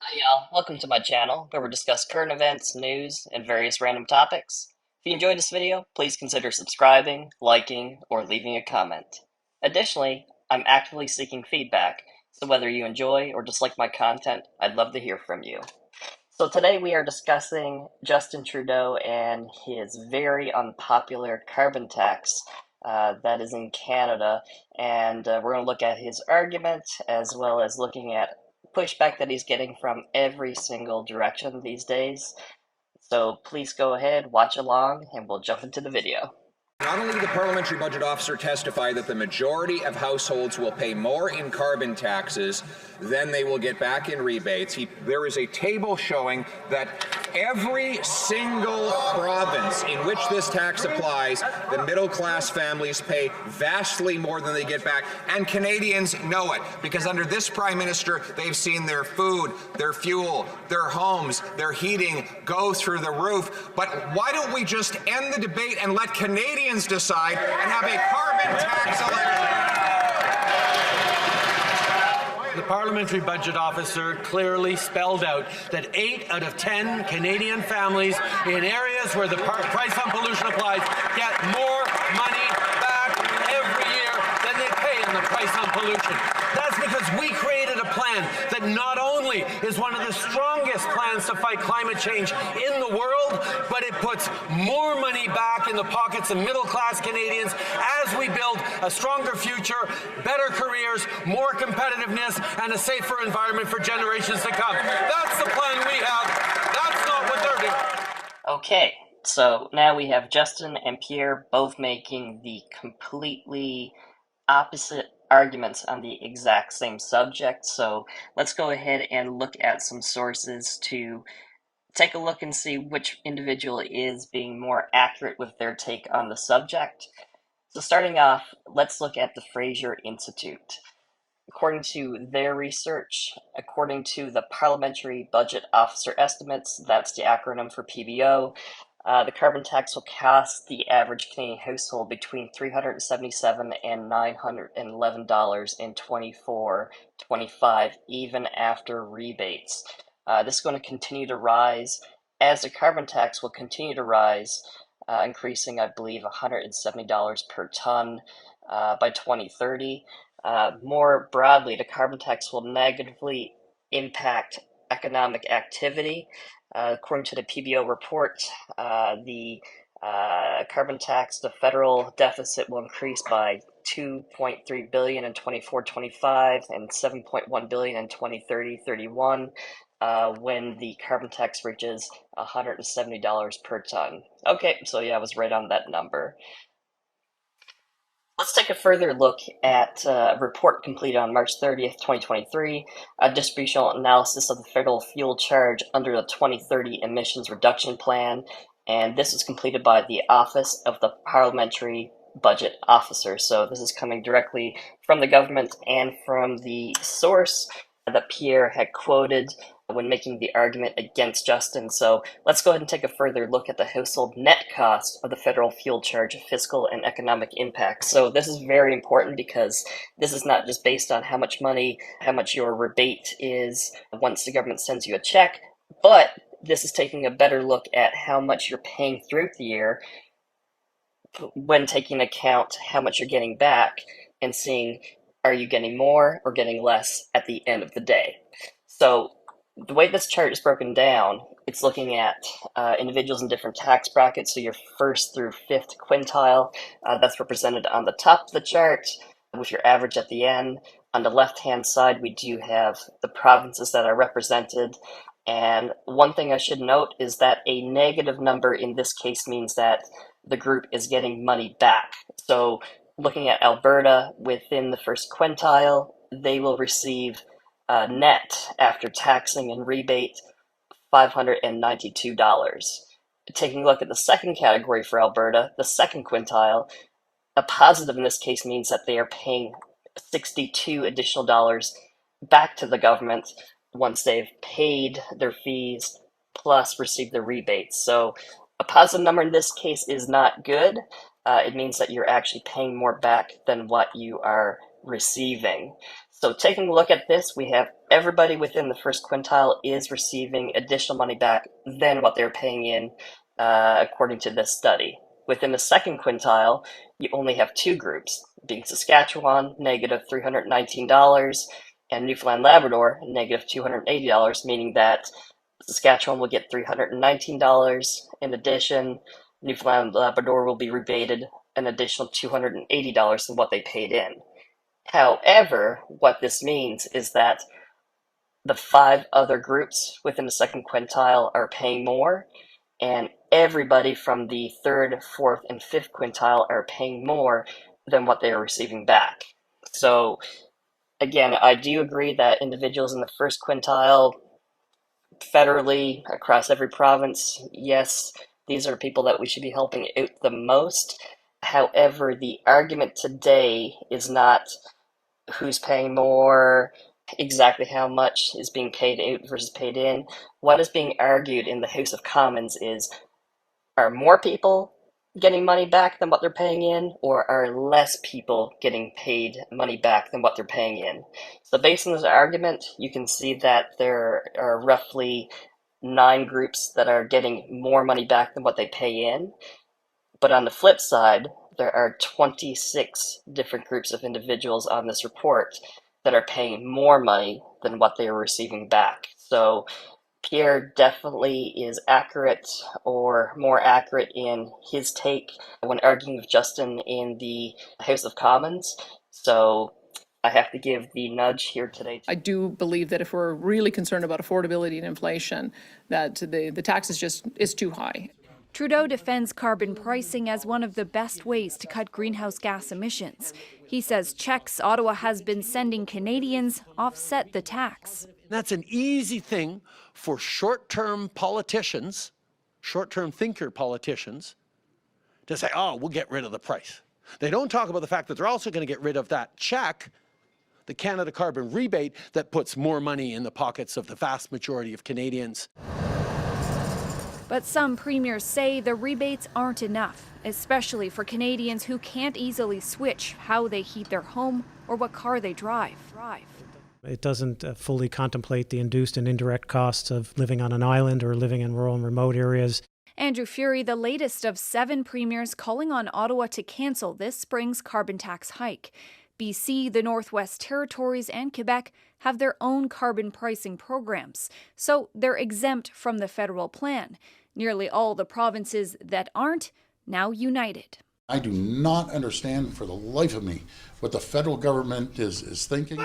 Hi y'all, welcome to my channel where we discuss current events, news, and various random topics. If you enjoyed this video, please consider subscribing, liking, or leaving a comment. Additionally, I'm actively seeking feedback, so whether you enjoy or dislike my content, I'd love to hear from you. So today we are discussing Justin Trudeau and his very unpopular carbon tax that is in Canada, and we're going to look at his argument as well as looking at pushback that he's getting from every single direction these days. So please go ahead, watch along, and we'll jump into the video. Not only did the parliamentary budget officer testify that the majority of households will pay more in carbon taxes than they will get back in rebates, there is a table showing that every single province in which this tax applies, the middle-class families pay vastly more than they get back, and Canadians know it, because under this Prime Minister, they've seen their food, their fuel, their homes, their heating go through the roof. But why don't we just end the debate and let Canadians decide and have a carbon tax election? The parliamentary budget officer clearly spelled out that 8 out of 10 Canadian families in areas where the price on pollution applies get more money back every year than they pay in the price on pollution. That's because we created a plan that not only is one of the strongest plans to fight climate change in the world, but it puts more money back in the pockets of middle-class Canadians as we build a stronger future, better careers, more competitiveness, and a safer environment for generations to come. That's the plan we have. That's not what they're doing. Okay, so now we have Justin and Pierre both making the completely opposite arguments on the exact same subject. So let's go ahead and look at some sources to take a look and see which individual is being more accurate with their take on the subject. So starting off, let's look at the Fraser Institute. According to their research, according to the Parliamentary Budget Officer Estimates, that's the acronym for PBO, the carbon tax will cost the average Canadian household between $377 and $911 in 24-25, even after rebates. This is going to continue to rise as the carbon tax will continue to rise, increasing, I believe, $170 per ton by 2030. More broadly, the carbon tax will negatively impact economic activity. According to the PBO report, the carbon tax, the federal deficit will increase by $2.3 billion in 24-25 and $7.1 billion in 2030-31 when the carbon tax reaches $170 per ton. Okay, so yeah, I was right on that number. Let's take a further look at a report completed on March 30th, 2023, a distributional analysis of the federal fuel charge under the 2030 Emissions Reduction Plan, and this was completed by the Office of the Parliamentary Budget Officer. So this is coming directly from the government and from the source that Pierre had quoted when making the argument against Justin. So let's go ahead and take a further look at the household net cost of the federal fuel charge, fiscal and economic impact. So this is very important because this is not just based on how much money, how much your rebate is once the government sends you a check, but this is taking a better look at how much you're paying throughout the year when taking account how much you're getting back and seeing, are you getting more or getting less at the end of the day? So the way this chart is broken down, it's looking at individuals in different tax brackets. So your first through fifth quintile, that's represented on the top of the chart with your average at the end. On the left-hand side, we do have the provinces that are represented. And one thing I should note is that a negative number in this case means that the group is getting money back. So looking at Alberta within the first quintile, they will receive net after taxing and rebate $592. Taking a look at the second category for Alberta, the second quintile, a positive in this case means that they are paying $62 additional back to the government once they've paid their fees plus received the rebates. So a positive number in this case is not good. It means that you're actually paying more back than what you are receiving. So taking a look at this, we have everybody within the first quintile is receiving additional money back than what they're paying in, according to this study. Within the second quintile, you only have two groups, being Saskatchewan, negative $319, and Newfoundland Labrador, negative $280, meaning that Saskatchewan will get $319. In addition, Newfoundland Labrador will be rebated an additional $280 than what they paid in. However, what this means is that the 5 other groups within the second quintile are paying more, and everybody from the third, fourth, and fifth quintile are paying more than what they are receiving back. So, again, I do agree that individuals in the first quintile, federally, across every province, yes, these are people that we should be helping out the most. However, the argument today is not who's paying more, exactly how much is being paid out versus paid in. What is being argued in the House of Commons is, are more people getting money back than what they're paying in, or are less people getting paid money back than what they're paying in? So based on this argument, you can see that there are roughly 9 groups that are getting more money back than what they pay in. But on the flip side, there are 26 different groups of individuals on this report that are paying more money than what they are receiving back. So Pierre definitely is accurate, or more accurate, in his take when arguing with Justin in the House of Commons. So I have to give the nudge here today. I do believe that if we're really concerned about affordability and inflation, that the tax is too high. Trudeau defends carbon pricing as one of the best ways to cut greenhouse gas emissions. He says checks Ottawa has been sending Canadians offset the tax. That's an easy thing for short-term politicians, short-term thinker politicians, to say, oh, we'll get rid of the price. They don't talk about the fact that they're also going to get rid of that check, the Canada carbon rebate, that puts more money in the pockets of the vast majority of Canadians. But some premiers say the rebates aren't enough, especially for Canadians who can't easily switch how they heat their home or what car they drive. It doesn't fully contemplate the induced and indirect costs of living on an island or living in rural and remote areas. Andrew Furey, the latest of 7 premiers calling on Ottawa to cancel this spring's carbon tax hike. BC, the Northwest Territories, and Quebec have their own carbon pricing programs, so they're exempt from the federal plan. Nearly all the provinces that aren't, now united. I do not understand for the life of me what the federal government is thinking.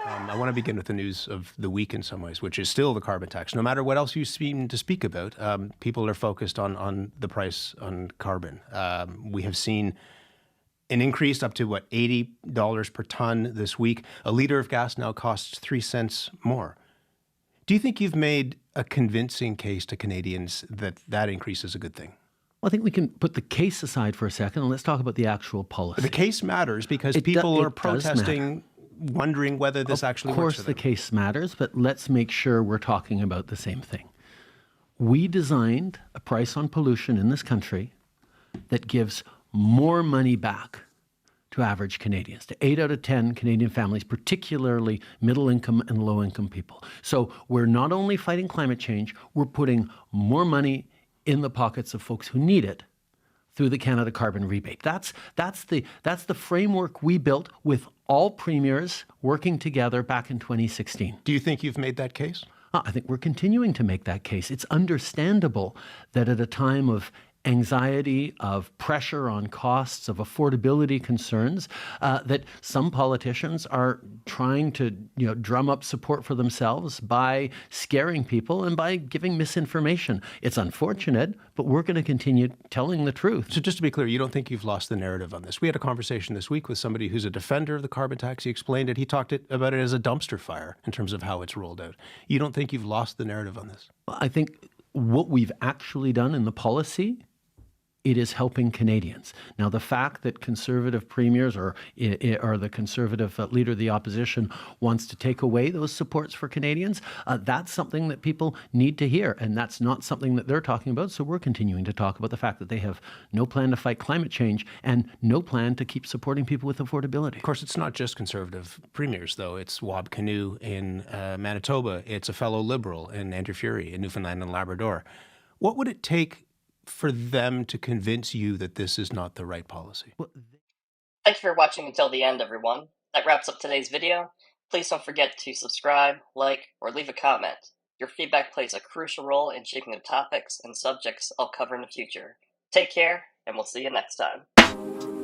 I want to begin with the news of the week in some ways, which is still the carbon tax. No matter what else you seem to speak about, people are focused on the price on carbon. We have seen an increase up to, $80 per ton this week. A litre of gas now costs 3 cents more. Do you think you've made a convincing case to Canadians that that increase is a good thing? Well, I think we can put the case aside for a second and let's talk about the actual policy. The case matters because people are protesting, wondering whether this actually works for them. Of course the case matters, but let's make sure we're talking about the same thing. We designed a price on pollution in this country that gives more money back to average Canadians, to 8 out of 10 Canadian families, particularly middle-income and low-income people. So we're not only fighting climate change, we're putting more money in the pockets of folks who need it through the Canada carbon rebate. That's the framework we built with all premiers working together back in 2016. Do you think you've made that case? I think we're continuing to make that case. It's understandable that at a time of anxiety, of pressure on costs, of affordability concerns, that some politicians are trying to drum up support for themselves by scaring people and by giving misinformation. It's unfortunate, but we're going to continue telling the truth. So just to be clear, you don't think you've lost the narrative on this? We had a conversation this week with somebody who's a defender of the carbon tax. He explained it. He talked about it as a dumpster fire in terms of how it's rolled out. You don't think you've lost the narrative on this? I think what we've actually done in the policy it is helping Canadians. Now, the fact that Conservative premiers or the Conservative leader of the opposition wants to take away those supports for Canadians, that's something that people need to hear, and that's not something that they're talking about. So we're continuing to talk about the fact that they have no plan to fight climate change and no plan to keep supporting people with affordability. Of course, it's not just Conservative premiers, though. It's Wab Kinew in Manitoba. It's a fellow Liberal in Andrew Furey in Newfoundland and Labrador. What would it take for them to convince you that this is not the right policy? Thank you for watching until the end, everyone. That wraps up today's video. Please don't forget to subscribe, like, or leave a comment. Your feedback plays a crucial role in shaping the topics and subjects I'll cover in the future. Take care, and we'll see you next time.